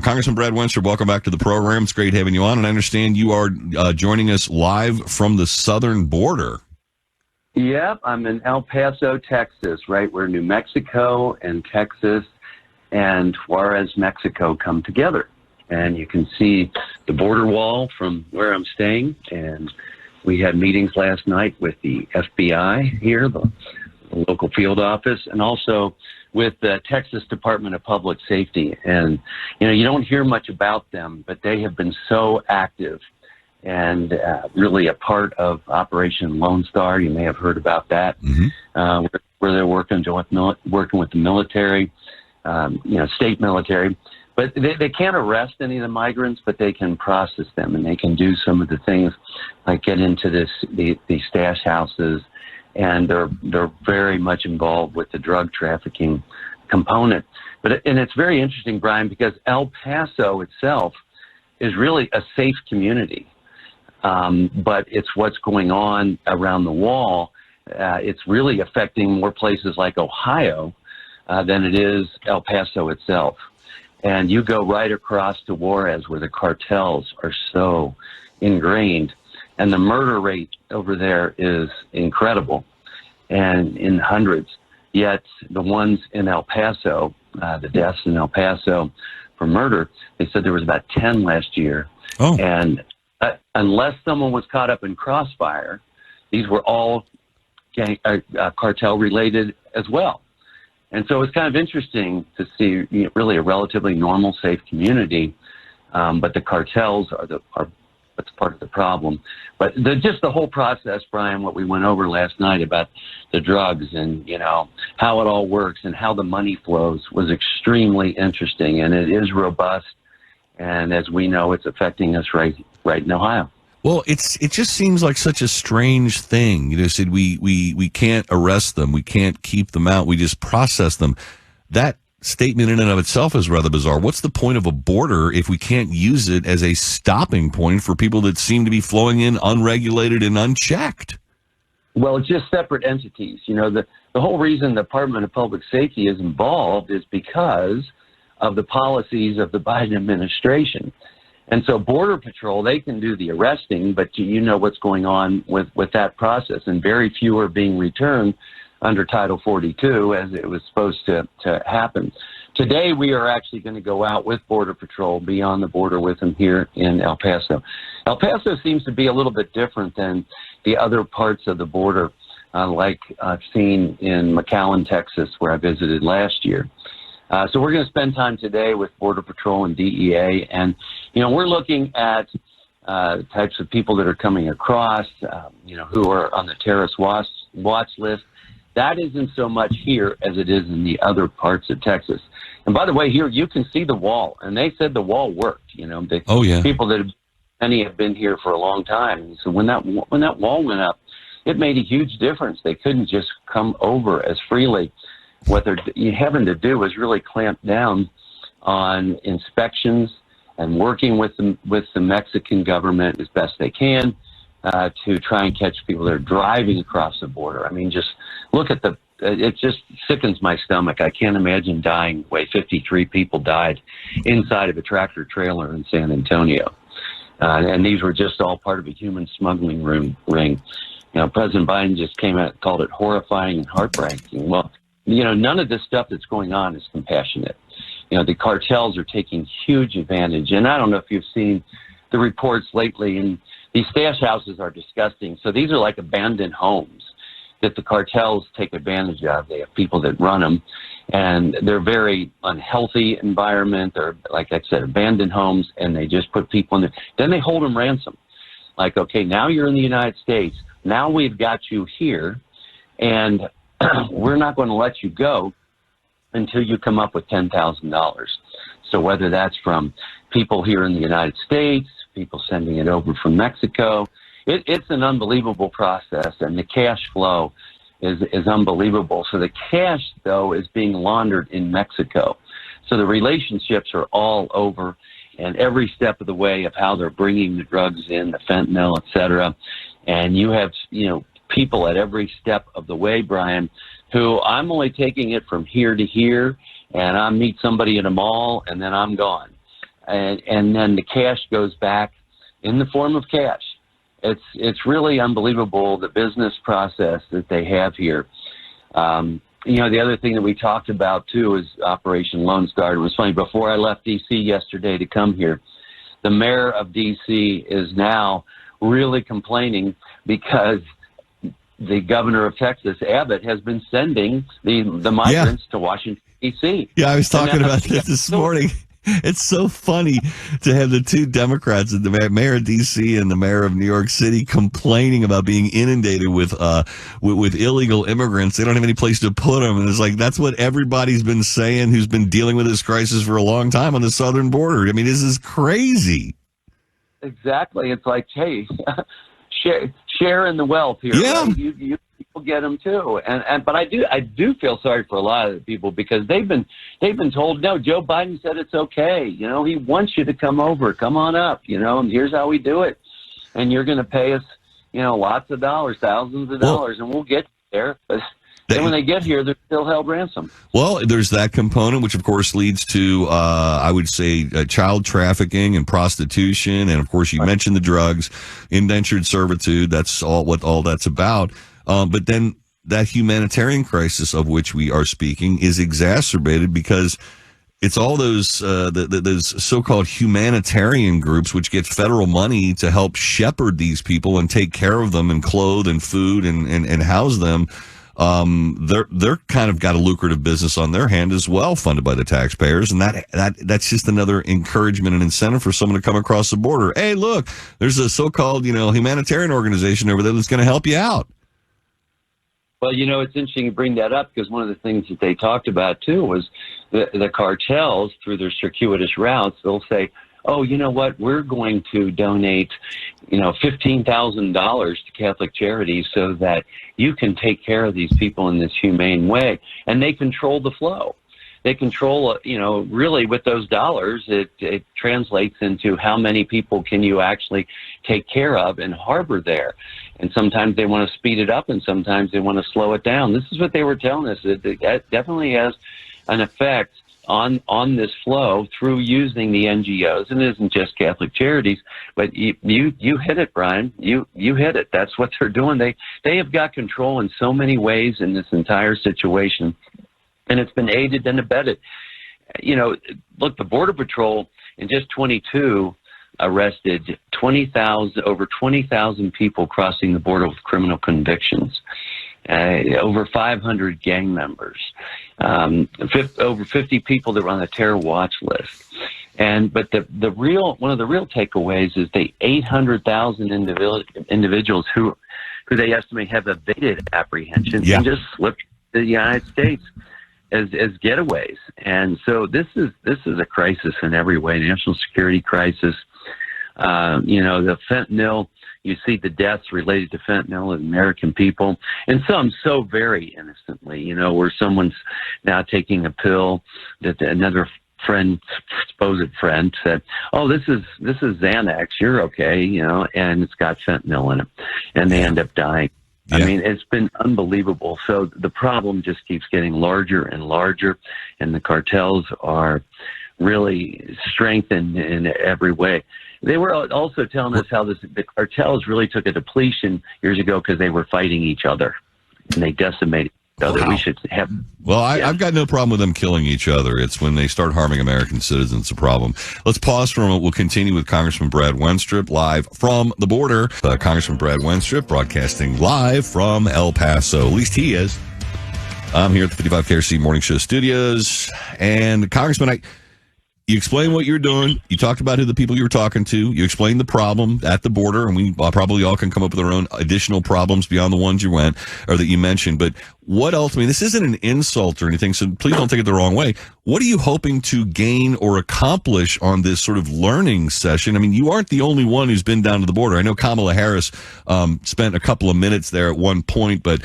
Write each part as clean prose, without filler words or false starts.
Congressman Brad Wenstrup, welcome back to the program. It's great having you on, and I understand you are joining us live from the southern border. Yep, I'm in El Paso, Texas, right where New Mexico and Texas and Juarez, Mexico come together. And you can see the border wall from where I'm staying. And we had meetings last night with the FBI here, the local field office, and also with the Texas Department of Public Safety. And, you know, you don't hear much about them, but they have been so active and really a part of Operation Lone Star. You may have heard about that, where they're working with the military, state military. But they can't arrest any of the migrants, but they can process them, and they can do some of the things like get into these stash houses, and they're very much involved with the drug trafficking component. And it's very interesting, Brian, because El Paso itself is really a safe community. But it's what's going on around the wall. It's really affecting more places like Ohio than it is El Paso itself. And you go right across to Juarez, where the cartels are so ingrained, and the murder rate over there is incredible, and in hundreds. Yet the ones in El Paso, the deaths in El Paso for murder, they said there was about 10 last year. Oh. And unless someone was caught up in crossfire, these were all cartel-related as well. And so it's kind of interesting to see really a relatively normal, safe community, but the cartels are that's part of the problem. But just the whole process, Brian, what we went over last night about the drugs and, how it all works and how the money flows was extremely interesting, and it is robust. And as we know, it's affecting us right in Ohio. Well, it just seems like such a strange thing. You said we can't arrest them, we can't keep them out, we just process them. That statement in and of itself is rather bizarre. What's the point of a border if we can't use it as a stopping point for people that seem to be flowing in unregulated and unchecked? Well, it's just separate entities. The whole reason the Department of Public Safety is involved is because of the policies of the Biden administration. And so Border Patrol, they can do the arresting, but you know what's going on with that process, and very few are being returned under Title 42 as it was supposed to happen. Today, we are actually going to go out with Border Patrol, be on the border with them here in El Paso. El Paso seems to be a little bit different than the other parts of the border, like I've seen in McAllen, Texas, where I visited last year. So we're going to spend time today with Border Patrol and DEA, and we're looking at types of people that are coming across, who are on the terrorist watch list. That isn't so much here as it is in the other parts of Texas. And by the way, here you can see the wall, and they said the wall worked. Oh yeah, people many have been here for a long time. So when that wall went up, it made a huge difference. They couldn't just come over as freely. What they're having to do is really clamp down on inspections and working with the Mexican government as best they can to try and catch people that are driving across the border. I mean, just look at it just sickens my stomach. I can't imagine dying. 53 people died inside of a tractor trailer in San Antonio. And these were just all part of a human smuggling ring. President Biden just came out and called it horrifying and heartbreaking. Well, none of this stuff that's going on is compassionate. The cartels are taking huge advantage. And I don't know if you've seen the reports lately, and these stash houses are disgusting. So these are like abandoned homes that the cartels take advantage of. They have people that run them, and they're very unhealthy environment. They're, like I said, abandoned homes, and they just put people in there. Then they hold them ransom. Like, okay, now you're in the United States. Now we've got you here, and we're not going to let you go until you come up with $10,000. So whether that's from people here in the United States, people sending it over from Mexico, it's an unbelievable process, and the cash flow is unbelievable. So the cash, though, is being laundered in Mexico. So the relationships are all over, and every step of the way of how they're bringing the drugs in, the fentanyl, et cetera. And you have, people at every step of the way, Brian, who I'm only taking it from here to here, and I meet somebody in a mall, and then I'm gone. and then the cash goes back in the form of cash. It's really unbelievable, the business process that they have here. The other thing that we talked about, too, is Operation Lone Star. It was funny, before I left D.C. yesterday to come here, the mayor of D.C. is now really complaining because the governor of Texas, Abbott, has been sending the migrants to Washington, D.C. Yeah, I was talking about this morning. It's so funny to have the two Democrats, the mayor of D.C. and the mayor of New York City, complaining about being inundated with illegal immigrants. They don't have any place to put them. And it's like, that's what everybody's been saying who's been dealing with this crisis for a long time on the southern border. I mean, this is crazy. Exactly. It's like, hey, share in the wealth here. Yeah. Right? You people get them too. But I do feel sorry for a lot of the people, because they've been told, no, Joe Biden said it's okay. He wants you to come over, come on up, and here's how we do it. And you're going to pay us, lots of dollars, thousands of dollars, and we'll get you there. But then when they get here, they're still held ransom. Well, there's that component, which of course leads to, I would say, child trafficking and prostitution. And of course, you mentioned the drugs, indentured servitude. That's all that's about. But then that humanitarian crisis of which we are speaking is exacerbated because it's all those those so-called humanitarian groups which get federal money to help shepherd these people and take care of them and clothe and food and house them. They're kind of got a lucrative business on their hand as well, funded by the taxpayers, and that's just another encouragement and incentive for someone to come across the border. Hey, look, there's a so-called humanitarian organization over there that's going to help you out. Well, it's interesting you bring that up, because one of the things that they talked about, too, was the cartels, through their circuitous routes, they'll say, oh, you know what, we're going to donate, $15,000 to Catholic charities so that you can take care of these people in this humane way. And they control the flow. They control, really with those dollars, it translates into how many people can you actually take care of and harbor there. And sometimes they want to speed it up, and sometimes they want to slow it down. This is what they were telling us. It definitely has an effect on this flow through using the NGOs. And it isn't just Catholic charities, but you hit it, Brian. You hit it. That's what they're doing. They have got control in so many ways in this entire situation. And it's been aided and abetted. Look, the Border Patrol in just 22 arrested over 20,000 people crossing the border with criminal convictions, over 500 gang members, over 50 people that were on the terror watch list. But one of the real takeaways is the 800,000 individuals who they estimate have evaded apprehension and just slipped to the United States as getaways. And so this is a crisis in every way, national security crisis. The fentanyl, you see the deaths related to fentanyl in American people, and some so very innocently, where someone's now taking a pill that another supposed friend said, oh, this is Xanax, you're okay, and it's got fentanyl in it, and they end up dying. Yeah. I mean, it's been unbelievable. So the problem just keeps getting larger and larger, and the cartels are really strengthened in every way. They were also telling us how the cartels really took a depletion years ago because they were fighting each other, and they decimated each other. Wow. We should have. Well, I've got no problem with them killing each other. It's when they start harming American citizens a problem. Let's pause for a moment. We'll continue with Congressman Brad Wenstrup live from the border. Congressman Brad Wenstrup broadcasting live from El Paso. At least he is. I'm here at the 55 KRC Morning Show studios. And Congressman, you explained what you're doing. You talked about who the people you were talking to. You explained the problem at the border, and we probably all can come up with our own additional problems beyond the ones that you mentioned. But what else? I mean, this isn't an insult or anything, so please don't take it the wrong way. What are you hoping to gain or accomplish on this sort of learning session? I mean, you aren't the only one who's been down to the border. I know Kamala Harris spent a couple of minutes there at one point, but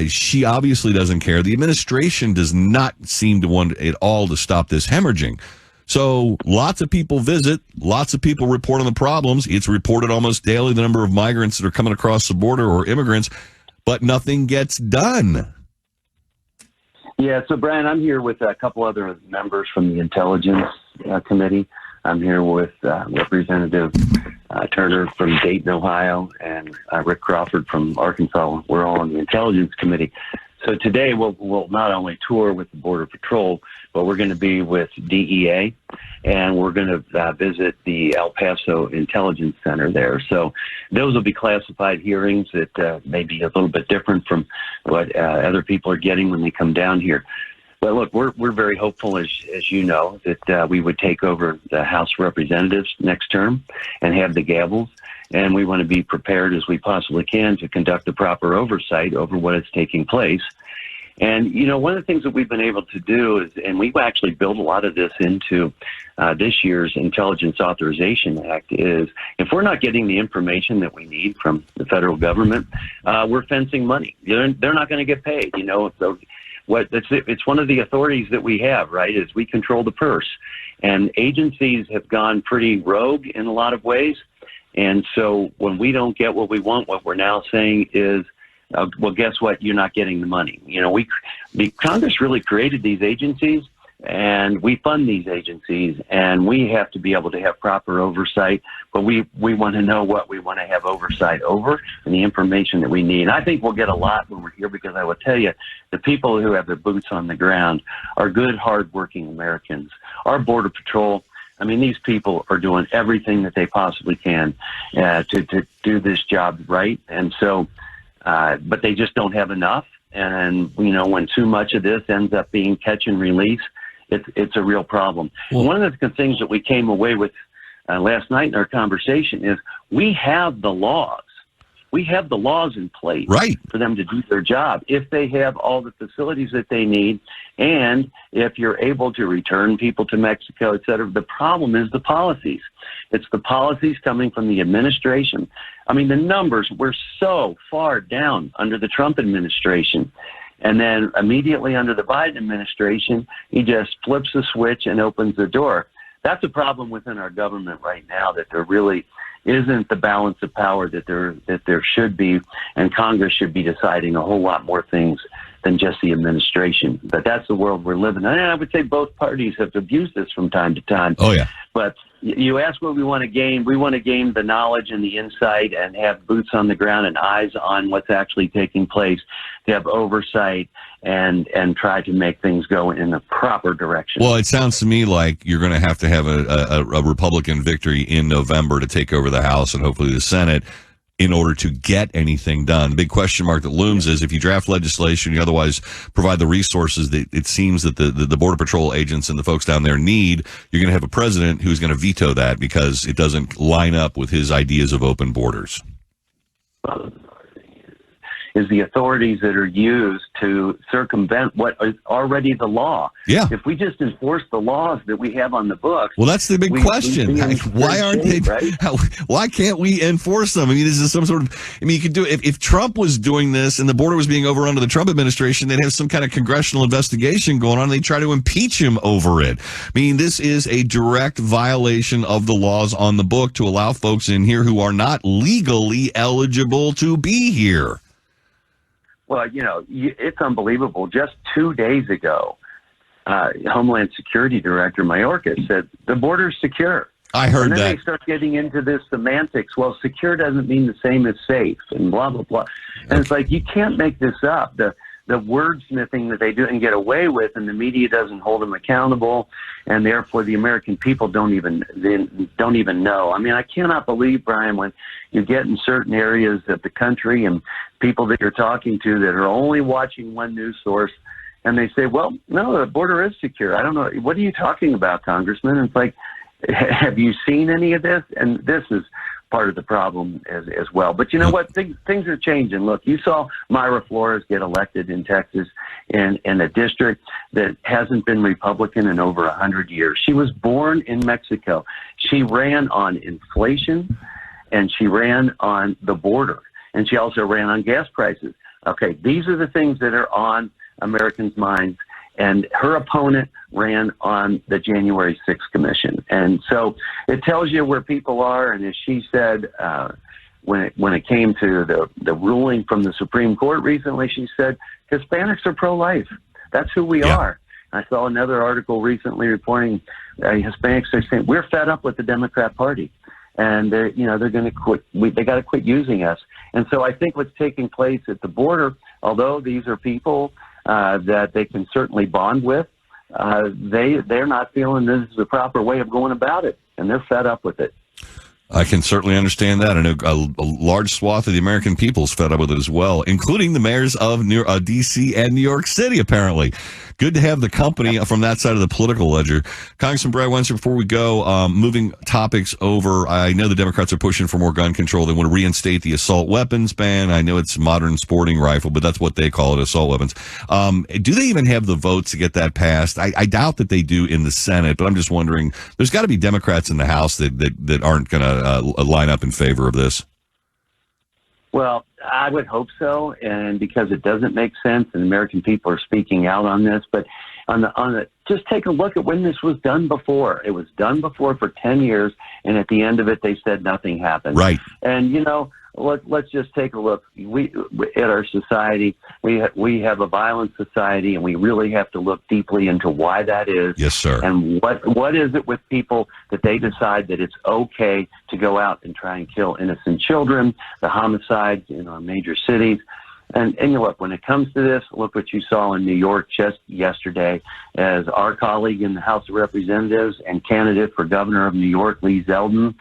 she obviously doesn't care. The administration does not seem to want at all to stop this hemorrhaging. So lots of people visit, lots of people report on the problems. It's reported almost daily, the number of migrants that are coming across the border or immigrants, but nothing gets done. Yeah, so Brian, I'm here with a couple other members from the Intelligence Committee. I'm here with Representative Turner from Dayton, Ohio, and Rick Crawford from Arkansas. We're all on the Intelligence Committee. So today we'll not only tour with the Border Patrol, but we're going to be with DEA, and we're going to visit the El Paso Intelligence Center there. So those will be classified hearings that may be a little bit different from what other people are getting when they come down here. But look, we're very hopeful, as you know, that we would take over the House of Representatives next term and have the gavels. And we want to be prepared as we possibly can to conduct the proper oversight over what is taking place. And, you know, one of the things that we've been able to do is, and we've actually built a lot of this into this year's Intelligence Authorization Act, is if we're not getting the information that we need from the federal government, we're fencing money. They're not going to get paid. You know, so it's one of the authorities that we have, right, is we control the purse. And agencies have gone pretty rogue in a lot of ways. And so when we don't get what we want, what we're now saying is, well, guess what? You're not getting the money. You know, Congress really created these agencies, and we fund these agencies, and we have to be able to have proper oversight. But we want to know what we want to have oversight over and the information that we need. And I think we'll get a lot when we're here, because I will tell you, the people who have their boots on the ground are good, hardworking Americans. Our Border Patrol, I mean, these people are doing everything that they possibly can to do this job right. And so, but they just don't have enough. And, you know, when too much of this ends up being catch and release, it's a real problem. Well, one of the things that we came away with last night in our conversation is we have the laws. We have the laws in place for them to do their job if they have all the facilities that they need, and if you're able to return people to Mexico, et cetera. The problem is the policies. It's the policies coming from the administration. I mean, the numbers were so far down under the Trump administration. And then immediately under the Biden administration, he just flips the switch and opens the door. That's a problem within our government right now, that there really isn't the balance of power that there should be, and Congress should be deciding a whole lot more things than just the administration. But that's the world we're living in. And I would say both parties have abused this from time to time. Oh, yeah. But you ask what we want to gain. We want to gain the knowledge and the insight and have boots on the ground and eyes on what's actually taking place, to have oversight and try to make things go in the proper direction. Well, it sounds to me like you're going to have a Republican victory in November to take over the House and hopefully the Senate in order to get anything done. Big question mark that looms is, if you draft legislation, you otherwise provide the resources that it seems that the Border Patrol agents and the folks down there need, you're going to have a president who's going to veto that because it doesn't line up with his ideas of open borders. Is the authorities that are used to circumvent what is already the law. Yeah. If we just enforce the laws that we have on the books. Well, that's the big question. Why aren't they? Right? Why can't we enforce them? I mean, is this some sort of? I mean, you could do if Trump was doing this and the border was being overrun under the Trump administration, they'd have some kind of congressional investigation going on. They'd try to impeach him over it. I mean, this is a direct violation of the laws on the book to allow folks in here who are not legally eligible to be here. Well, you know, it's unbelievable. Just 2 days ago, Homeland Security Director Mayorkas said the border's secure. I heard that. And then they start getting into this semantics. Well, secure doesn't mean the same as safe, and blah, blah, blah. And It's like, you can't make this up. The wordsmithing that they do and get away with, and the media doesn't hold them accountable, and therefore the American people don't even know. I mean, I cannot believe, Brian, when you get in certain areas of the country and people that you're talking to that are only watching one news source, and they say, well, no, the border is secure. I don't know. What are you talking about, Congressman? And it's like, have you seen any of this? And this is part of the problem as well. But you know what? Things are changing. Look, you saw Myra Flores get elected in Texas in a district that hasn't been Republican in over 100 years. She was born in Mexico. She ran on inflation, and she ran on the border, and she also ran on gas prices. Okay, these are the things that are on Americans' minds. And her opponent ran on the January 6th Commission. And so it tells you where people are. And as she said, when it came to the ruling from the Supreme Court recently, she said, Hispanics are pro-life. That's who we are. I saw another article recently reporting Hispanics are saying we're fed up with the Democrat Party, and they're going to quit. They got to quit using us. And so I think what's taking place at the border, although these are people that they can certainly bond with, they're not feeling this is the proper way of going about it, and they're fed up with it. I can certainly understand that. I know a large swath of the American people is fed up with it as well, including the mayors of D.C. and New York City, apparently. Good to have the company from that side of the political ledger. Congressman Brad Wenstrup, before we go, moving topics over, I know the Democrats are pushing for more gun control. They want to reinstate the assault weapons ban. I know it's modern sporting rifle, but that's what they call it, assault weapons. Do they even have the votes to get that passed? I doubt that they do in the Senate, but I'm just wondering, there's got to be Democrats in the House that aren't going to line up in favor of this. Well, I would hope so, and because it doesn't make sense, and American people are speaking out on this. But just take a look at when this was done before. It was done before for 10 years, and at the end of it, they said nothing happened. Right. And let's just take a look. We at our society, we have a violent society, and we really have to look deeply into why that is. Yes, sir. And what is it with people that they decide that it's okay to go out and try and kill innocent children, the homicides in our major cities. And look, when it comes to this, look what you saw in New York just yesterday as our colleague in the House of Representatives and candidate for governor of New York, Lee Zeldin,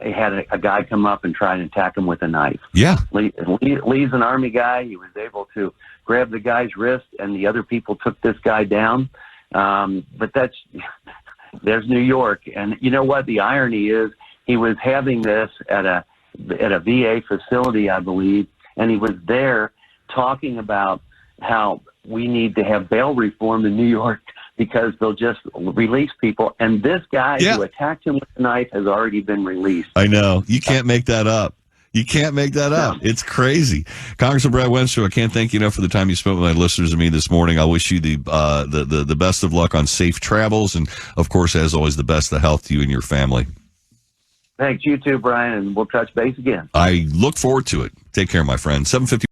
had a guy come up and try and attack him with a knife. Yeah. Lee's an Army guy. He was able to grab the guy's wrist, and the other people took this guy down. But there's New York. And you know what? The irony is he was having this at a VA facility, I believe, and he was there talking about how we need to have bail reform in New York because they'll just release people. And this guy who attacked him with a knife has already been released. I know. You can't make that up. You can't make that up. It's crazy. Congressman Brad Wenstrup, I can't thank you enough for the time you spent with my listeners and me this morning. I wish you the best of luck on safe travels. And, of course, as always, the best of health to you and your family. Thanks. You too, Brian, and we'll touch base again. I look forward to it. Take care, my friend. 7:50.